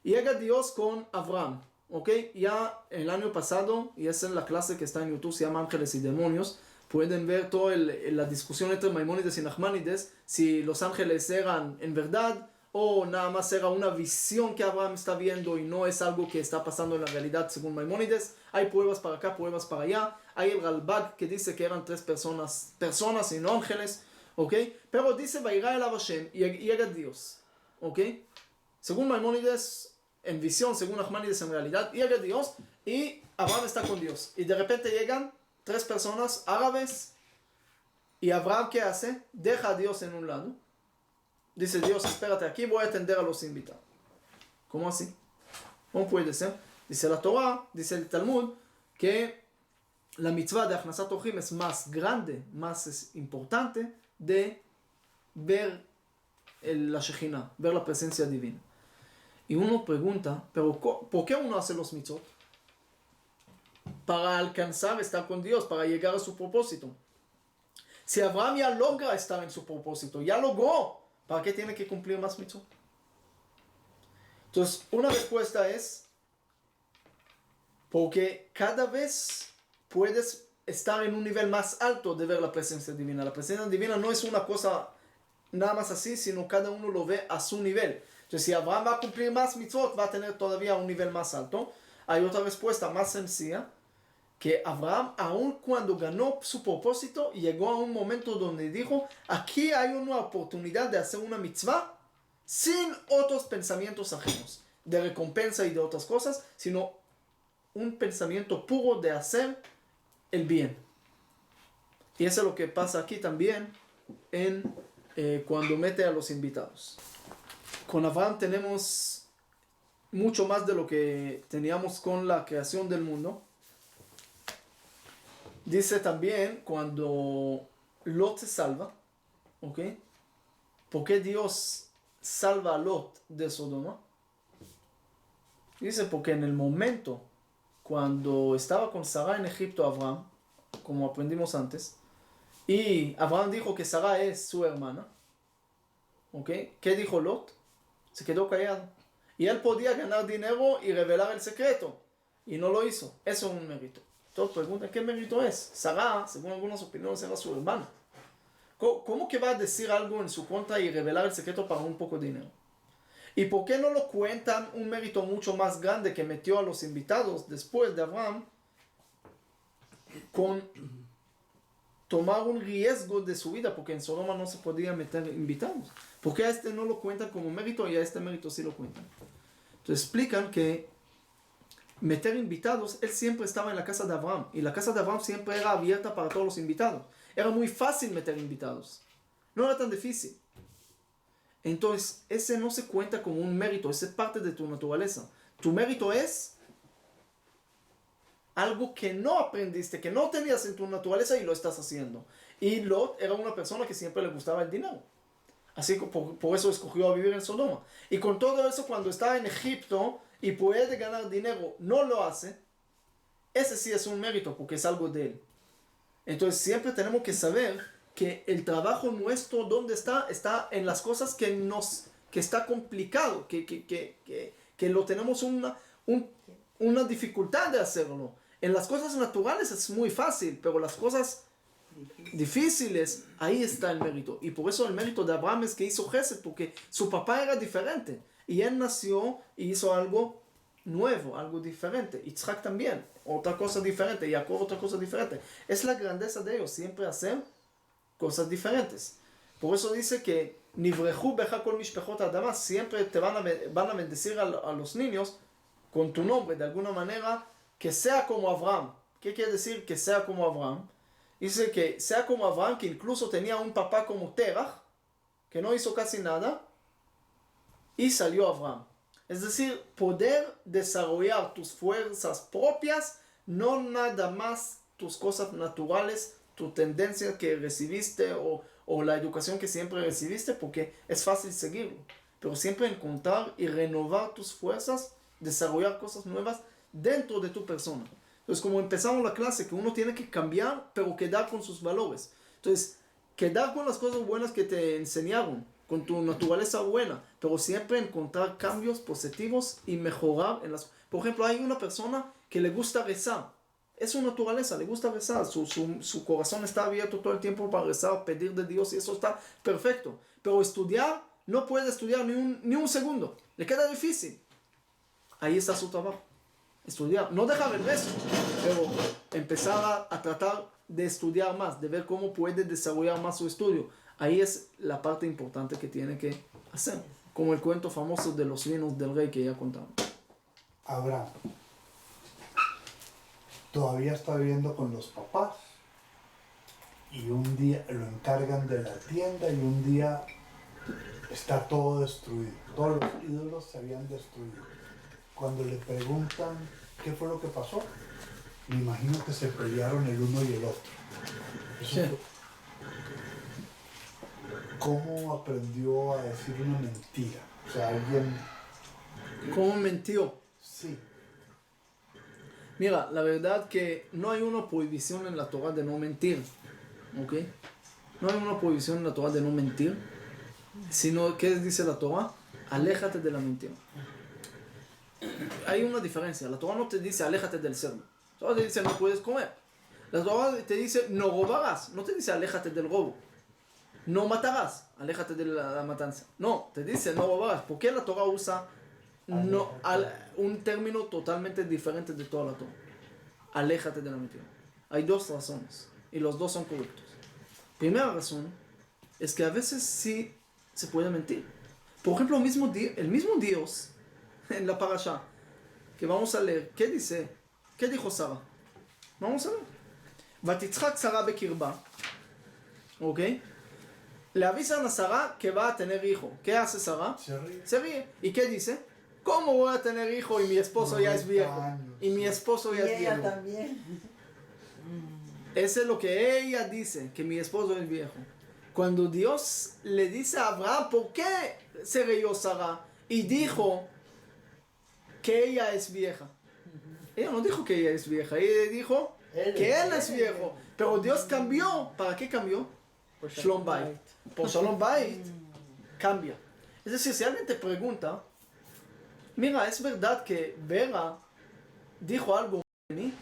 Llega Dios con Abraham, ¿ok? Ya el año pasado, y esa es la clase que está en YouTube, se llama Ángeles y Demonios. Pueden ver toda la discusión entre Maimónides y Nachmanides, si los ángeles eran en verdad, o nada más era una visión que Abraham está viendo y no es algo que está pasando en la realidad según Maimónides. Hay pruebas para acá, pruebas para allá. Hay el Ralbag que dice que eran 3 personas y no ángeles, ¿ok? Pero dice Vairá el Hashem y llega Dios, ¿ok? Según Maimónides, en visión, según Nachmanides en realidad, llega Dios y Abraham está con Dios. Y de repente llegan 3 personas árabes y Abraham, ¿qué hace? Deja a Dios en un lado. Dice Dios, espérate aquí, voy a atender a los invitados. ¿Cómo así? ¿Cómo puede ser? Dice la Torah, dice el Talmud, que la mitzvah de Achnasat Orchim es más grande, más importante de ver la Shekhinah, ver la presencia divina. Y uno pregunta, ¿pero por qué uno hace los mitzvot? Para alcanzar estar con Dios, para llegar a su propósito. Si Abraham ya logra estar en su propósito, ya logró, ¿para qué tiene que cumplir más mitzvot? Entonces, una respuesta es porque cada vez puedes estar en un nivel más alto de ver la presencia divina. La presencia divina no es una cosa nada más así, sino cada uno lo ve a su nivel. Entonces, si Abraham va a cumplir más mitzvot, va a tener todavía un nivel más alto. Hay otra respuesta más sencilla, que Abraham, aun cuando ganó su propósito, llegó a un momento donde dijo, aquí hay una oportunidad de hacer una mitzvah sin otros pensamientos ajenos, de recompensa y de otras cosas, sino un pensamiento puro de hacer el bien. Y eso es lo que pasa aquí también cuando mete a los invitados. Con Abraham tenemos mucho más de lo que teníamos con la creación del mundo. Dice también cuando Lot se salva, ¿ok? ¿Por qué Dios salva a Lot de Sodoma? Dice porque en el momento cuando estaba con Sara en Egipto, Abraham, como aprendimos antes, y Abraham dijo que Sara es su hermana, ¿ok? ¿Qué dijo Lot? Se quedó callado. Y él podía ganar dinero y revelar el secreto, y no lo hizo. Eso es un mérito. Todos preguntan, ¿qué mérito es? Sara, según algunas opiniones, era su hermana. ¿Cómo que va a decir algo en su contra y revelar el secreto para un poco de dinero? ¿Y por qué no lo cuentan un mérito mucho más grande que metió a los invitados después de Abraham con tomar un riesgo de su vida? Porque en Sodoma no se podía meter invitados. ¿Por qué a este no lo cuentan como mérito y a este mérito sí lo cuentan? Entonces explican que meter invitados, él siempre estaba en la casa de Abraham. Y la casa de Abraham siempre era abierta para todos los invitados. Era muy fácil meter invitados. No era tan difícil. Entonces, ese no se cuenta como un mérito. Ese es parte de tu naturaleza. Tu mérito es algo que no aprendiste, que no tenías en tu naturaleza y lo estás haciendo. Y Lot era una persona que siempre le gustaba el dinero. Así que por eso escogió a vivir en Sodoma. Y con todo eso, cuando estaba en Egipto y puede ganar dinero, no lo hace. Ese sí es un mérito porque es algo de él. Entonces siempre tenemos que saber que el trabajo nuestro, ¿dónde está? Está en las cosas que está complicado, que lo tenemos una dificultad de hacerlo. En las cosas naturales es muy fácil, pero las cosas difíciles, ahí está el mérito. Y por eso el mérito de Abraham es que hizo Gesed, porque su papá era diferente. Y él nació y hizo algo nuevo, algo diferente. Yitzhak también, otra cosa diferente. Jacob, otra cosa diferente. Es la grandeza de ellos, siempre hacer cosas diferentes. Por eso dice que Nivreju beja kol mishpechot adama, siempre te van a bendecir a los niños con tu nombre, de alguna manera, que sea como Abraham. ¿Qué quiere decir que sea como Abraham? Dice que sea como Abraham, que incluso tenía un papá como Terach, que no hizo casi nada, y salió Abraham. Es decir, poder desarrollar tus fuerzas propias, no nada más tus cosas naturales, tu tendencia que recibiste o la educación que siempre recibiste, porque es fácil seguirlo. Pero siempre encontrar y renovar tus fuerzas, desarrollar cosas nuevas dentro de tu persona. Entonces, como empezamos la clase, que uno tiene que cambiar, pero quedar con sus valores. Entonces, quedar con las cosas buenas que te enseñaron, con tu naturaleza buena, pero siempre encontrar cambios positivos y mejorar en las... Por ejemplo, hay una persona que le gusta rezar. Es su naturaleza, le gusta rezar. Su corazón está abierto todo el tiempo para rezar, pedir de Dios, y eso está perfecto. Pero estudiar, no puede estudiar ni un segundo. Le queda difícil. Ahí está su trabajo. Estudiar. No dejar el resto, pero empezar a tratar de estudiar más, de ver cómo puede desarrollar más su estudio. Ahí es la parte importante que tiene que hacer. Como el cuento famoso de los vinos del rey que ya contamos. Abraham todavía está viviendo con los papás y un día lo encargan de la tienda y un día está todo destruido. Todos los ídolos se habían destruido. Cuando le preguntan qué fue lo que pasó, me imagino que se pelearon el uno y el otro. Eso Sí. fue. ¿Cómo aprendió a decir una mentira? O sea, alguien... ¿Cómo mintió? Sí. Mira, la verdad que no hay una prohibición en la Torah de no mentir, ¿ok? No hay una prohibición en la Torah de no mentir, sino, ¿qué dice la Torah? Aléjate de la mentira. Hay una diferencia, la Torah no te dice aléjate del cerdo, la Torah te dice no puedes comer. La Torah te dice no robarás, no te dice aléjate del robo. No matarás, aléjate de la matanza. No, te dice no robarás. ¿Por qué la Torah usa un término totalmente diferente de toda la Torah? Aléjate de la mentira. Hay dos razones y los dos son correctos. Primera razón es que a veces sí se puede mentir. Por ejemplo, el mismo Dios en la parasha que vamos a leer, ¿qué dice? ¿Qué dijo Sara? Vamos a ver. Vatitzchak Sara bekirba. ¿Ok? Le avisan a Sara que va a tener hijo. ¿Qué hace Sara? Se ríe. ¿Y qué dice? ¿Cómo voy a tener hijo y mi esposo ya es viejo? Y mi esposo ya es ella viejo. también. Eso es lo que ella dice, que mi esposo es viejo. Cuando Dios le dice a Abraham, ¿por qué se rió Sara? Y dijo que ella es vieja. Ella no dijo que ella es vieja, ella dijo que él es viejo. Pero Dios cambió. ¿Para qué cambió? Por Shalom Bayit. Por Shalom Bayit cambia. Es decir, si alguien te pregunta, mira, ¿es verdad que Vera dijo algo de mí?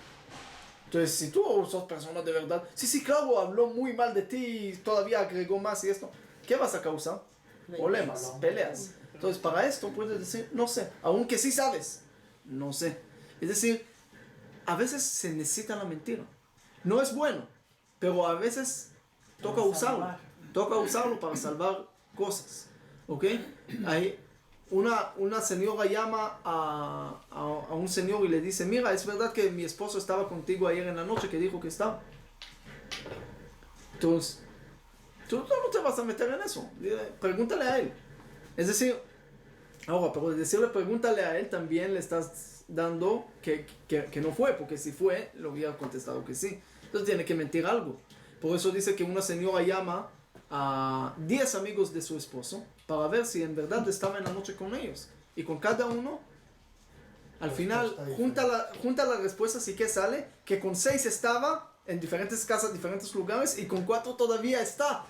Entonces, si tú sos persona de verdad, sí, claro, habló muy mal de ti y todavía agregó más y esto, ¿qué vas a causar? Problemas, peleas. Entonces, para esto puedes decir, no sé, aunque sí sabes, no sé. Es decir, a veces se necesita la mentira. No es bueno, pero a veces toca usarlo. Toca usarlo para salvar cosas. ¿Ok? Hay una señora llama a un señor y le dice, mira, es verdad que mi esposo estaba contigo ayer en la noche, que dijo que estaba. Entonces, tú no te vas a meter en eso. Pregúntale a él. Es decir, ahora, pero decirle pregúntale a él también le estás dando que no fue, porque si fue, lo hubiera contestado que sí. Entonces tiene que mentir algo. Por eso dice que una señora llama a 10 amigos de su esposo para ver si en verdad estaba en la noche con ellos. Y con cada uno, al final, junta las respuestas y ¿qué sale? Que con 6 estaba en diferentes casas, diferentes lugares, y con 4 todavía está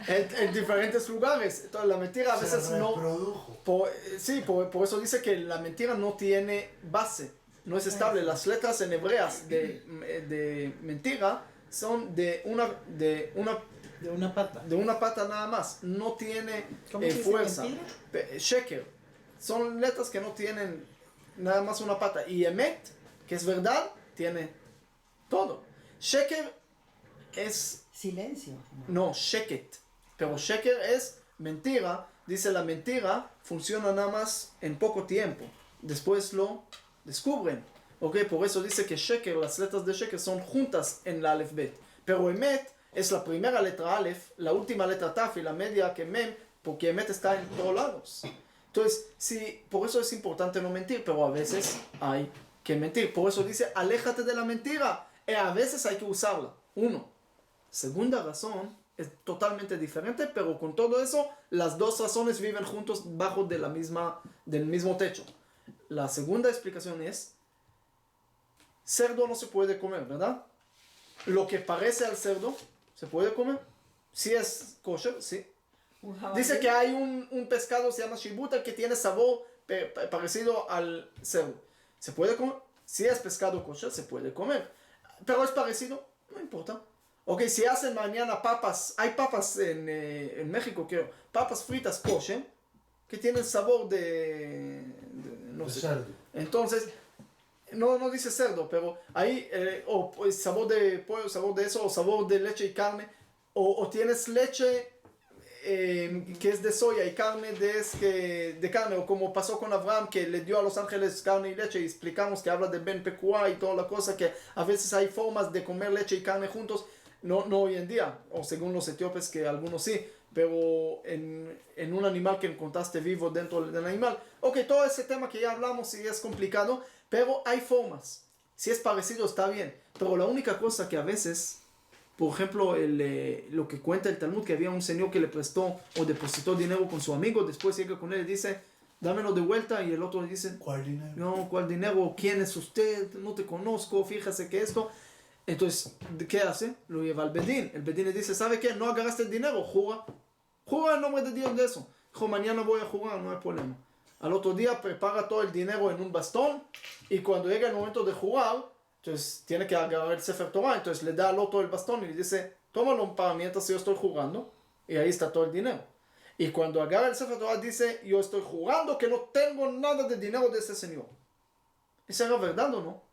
en diferentes lugares. Entonces la mentira a veces no... Por eso dice que la mentira no tiene base, no es estable. Las letras en hebreas de mentira son de una pata nada más, no tiene fuerza. Sheker, son letras que no tienen nada más una pata. Y Emet, que es verdad, tiene todo. Sheker es... Silencio. No, Sheket. Pero Sheker es mentira, dice la mentira funciona nada más en poco tiempo. Después lo descubren. ¿Ok? Por eso dice que sheker, las letras de sheker son juntas en la alef bet. Pero emet es la primera letra alef, la última letra taf y la media que mem, porque emet está en todos lados. Entonces, sí, por eso es importante no mentir, pero a veces hay que mentir. Por eso dice, aléjate de la mentira. A veces hay que usarla. Uno. Segunda razón es totalmente diferente, pero con todo eso, las dos razones viven juntos bajo de del mismo techo. La segunda explicación es, cerdo no se puede comer, ¿verdad? Lo que parece al cerdo, ¿se puede comer? Si es kosher, sí. Dice que hay un pescado, se llama shibuta, que tiene sabor parecido al cerdo. ¿Se puede comer? Si es pescado kosher, se puede comer. Pero es parecido, no importa. Ok, si hacen mañana papas, hay papas en México, creo, papas fritas kosher, que tienen sabor no sé. Cerdo. Entonces, no dice cerdo, pero ahí, o pues, sabor de pollo, sabor de eso, o sabor de leche y carne, o tienes leche que es de soya y carne de carne, o como pasó con Abraham, que le dio a los ángeles carne y leche, y explicamos que habla de Ben Pekua y toda la cosa, que a veces hay formas de comer leche y carne juntos, no hoy en día, o según los etíopes que algunos sí, pero en un animal que encontraste vivo dentro del animal. Ok, todo ese tema que ya hablamos sí es complicado, pero hay formas. Si es parecido está bien, pero la única cosa que a veces, por ejemplo, lo que cuenta el Talmud, que había un señor que le prestó o depositó dinero con su amigo, después llega con él y dice, dámelo de vuelta, y el otro le dice, ¿Cuál dinero? no, ¿cuál dinero? ¿Quién es usted? No te conozco, fíjese que esto... Entonces, ¿qué hace? Lo lleva al Bedín. El Bedín le dice, ¿sabe qué? No agarraste el dinero, jura. Jura en nombre de Dios de eso. Dijo, mañana voy a jugar, no hay problema. Al otro día prepara todo el dinero en un bastón, y cuando llega el momento de jugar, entonces tiene que agarrar el Sefer Torah, entonces le da al otro el bastón y le dice, tómalo para mientras yo estoy jugando, y ahí está todo el dinero. Y cuando agarra el Sefer Torah dice, yo estoy jugando que no tengo nada de dinero de ese señor. ¿Esa era verdad o no?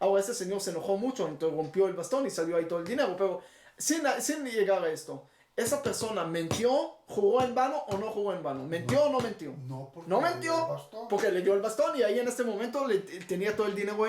Ahora ese señor se enojó mucho, entonces rompió el bastón y salió ahí todo el dinero, pero sin llegar a esto, ¿esa persona mintió, juró en vano o no juró en vano? ¿Mintió o no mintió? No, porque No mintió, porque le dio el bastón y ahí en este momento tenía todo el dinero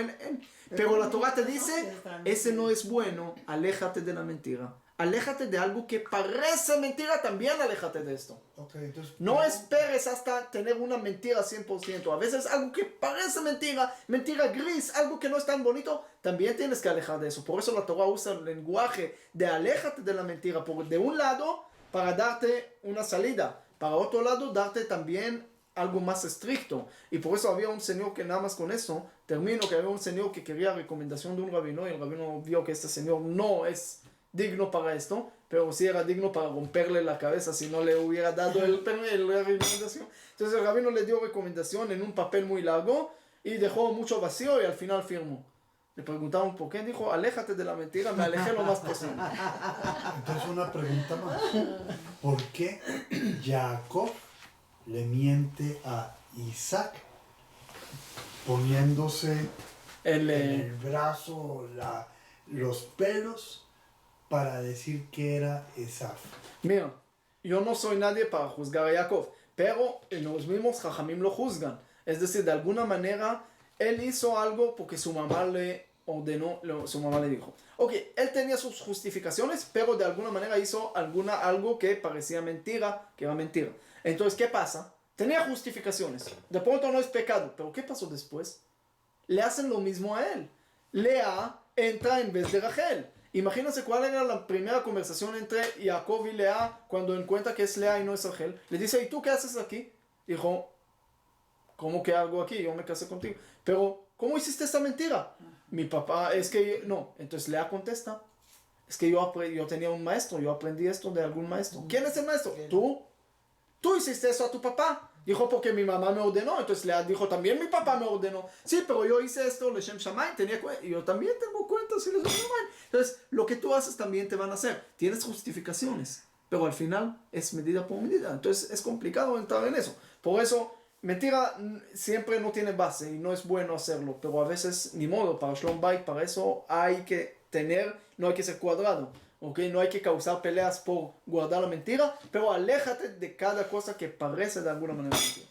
Pero la Torah te dice, ese no es bueno, aléjate de la mentira. Aléjate de algo que parece mentira, también aléjate de esto. Okay, entonces, No esperes hasta tener una mentira 100%. A veces algo que parece mentira gris, algo que no es tan bonito, también tienes que alejar de eso. Por eso la Torah usa el lenguaje de aléjate de la mentira. De un lado, para darte una salida. Para otro lado, darte también algo más estricto. Y por eso había un señor que nada más con eso, termino que había un señor que quería recomendación de un rabino, y el rabino vio que este señor no es digno para esto, pero sí era digno para romperle la cabeza si no le hubiera dado la recomendación. Entonces el rabino le dio recomendación en un papel muy largo y dejó mucho vacío y al final firmó. Le preguntaron por qué, dijo, aléjate de la mentira, me alejé lo más posible. Entonces una pregunta más. ¿Por qué Jacob le miente a Isaac poniéndose en el brazo los pelos para decir que era Esaf? Mira, yo no soy nadie para juzgar a Jacob, pero los mismos Jajamim lo juzgan. Es decir, de alguna manera, él hizo algo porque su mamá le ordenó, su mamá le dijo. Ok, él tenía sus justificaciones, pero de alguna manera hizo algo que parecía mentira, que era mentira. Entonces, ¿qué pasa? Tenía justificaciones. De pronto no es pecado, pero ¿qué pasó después? Le hacen lo mismo a él. Lea entra en vez de Rachel. Imagínense cuál era la primera conversación entre Jacob y Lea cuando encuentra que es Lea y no es Rachel. Le dice, ¿y tú qué haces aquí? Dijo, ¿cómo que hago aquí? Yo me casé contigo. Pero, ¿cómo hiciste esta mentira? Mi papá, es que no. Entonces Lea contesta, es que yo tenía un maestro, yo aprendí esto de algún maestro. ¿Quién es el maestro? ¿Tú? ¿Tú hiciste eso a tu papá? Dijo, porque mi mamá me ordenó. Entonces Lea dijo, también mi papá me ordenó. Sí, pero yo hice esto, Leshem Shammai, y yo también tengo cuentas y Leshem Shammai. Entonces, lo que tú haces también te van a hacer. Tienes justificaciones, pero al final es medida por medida. Entonces, es complicado entrar en eso. Por eso, mentira siempre no tiene base y no es bueno hacerlo. Pero a veces, ni modo, para Shlom Bayit, para eso hay que tener, no hay que ser cuadrado. ¿ok? No hay que causar peleas por guardar la mentira, pero aléjate de cada cosa que parece de alguna manera mentira.